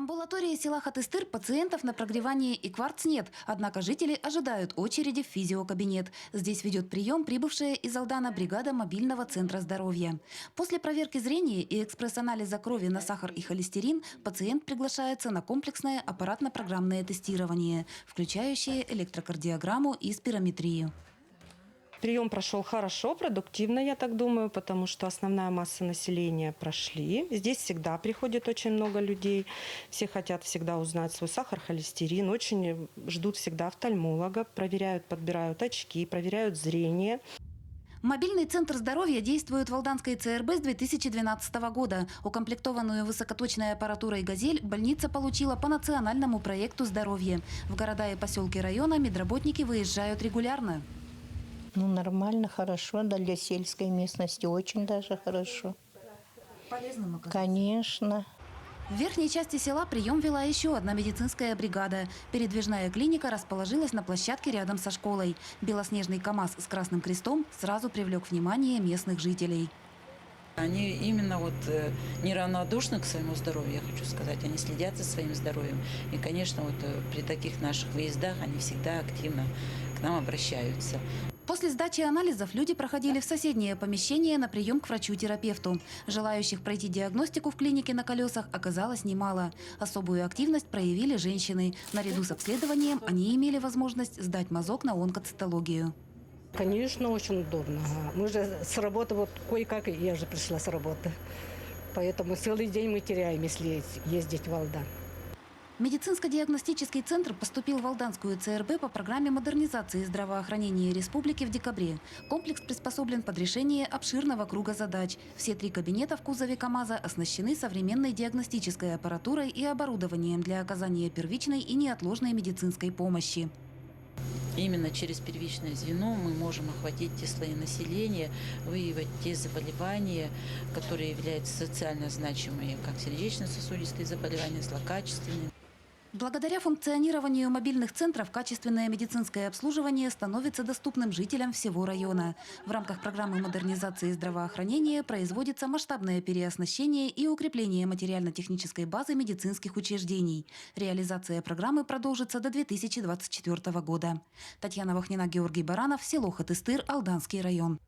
В амбулатории села Хатыстыр пациентов на прогревании и кварц нет, однако жители ожидают очереди в физиокабинет. Здесь ведет прием прибывшая из Алдана бригада мобильного центра здоровья. После проверки зрения и экспресс-анализа крови на сахар и холестерин пациент приглашается на комплексное аппаратно-программное тестирование, включающее электрокардиограмму и спирометрию. Прием прошел хорошо, продуктивно, я так думаю, потому что основная масса населения прошли. Здесь всегда приходит очень много людей. Все хотят всегда узнать свой сахар, холестерин. Очень ждут всегда офтальмолога, проверяют, подбирают очки, проверяют зрение. Мобильный центр здоровья действует в Алданской ЦРБ с 2012 года. Укомплектованную высокоточной аппаратурой «Газель» больница получила по национальному проекту «Здоровье». В города и поселки района медработники выезжают регулярно. Ну, нормально, хорошо, да, для сельской местности очень даже хорошо. Полезным оказывается. Конечно. В верхней части села прием вела еще одна медицинская бригада. Передвижная клиника расположилась на площадке рядом со школой. Белоснежный КАМАЗ с красным крестом сразу привлек внимание местных жителей. Они именно неравнодушны к своему здоровью, я хочу сказать. Они следят за своим здоровьем. И, конечно, при таких наших выездах они всегда активно к нам обращаются. После сдачи анализов люди проходили в соседнее помещение на прием к врачу-терапевту. Желающих пройти диагностику в клинике на колесах оказалось немало. Особую активность проявили женщины. Наряду с обследованием они имели возможность сдать мазок на онкоцитологию. Конечно, очень удобно. Мы же с работы, кое-как я же пришла с работы. Поэтому целый день мы теряем, если ездить в Алдан. Медицинско-диагностический центр поступил в Алданскую ЦРБ по программе модернизации здравоохранения республики в декабре. Комплекс приспособлен под решение обширного круга задач. Все 3 кабинета в кузове КАМАЗа оснащены современной диагностической аппаратурой и оборудованием для оказания первичной и неотложной медицинской помощи. Именно через первичное звено мы можем охватить те слои населения, выявить те заболевания, которые являются социально значимыми, как сердечно-сосудистые заболевания, злокачественные. Благодаря функционированию мобильных центров качественное медицинское обслуживание становится доступным жителям всего района. В рамках программы модернизации здравоохранения производится масштабное переоснащение и укрепление материально-технической базы медицинских учреждений. Реализация программы продолжится до 2024 года. Татьяна Вахнина, Георгий Баранов, село Хатыстыр, Алданский район.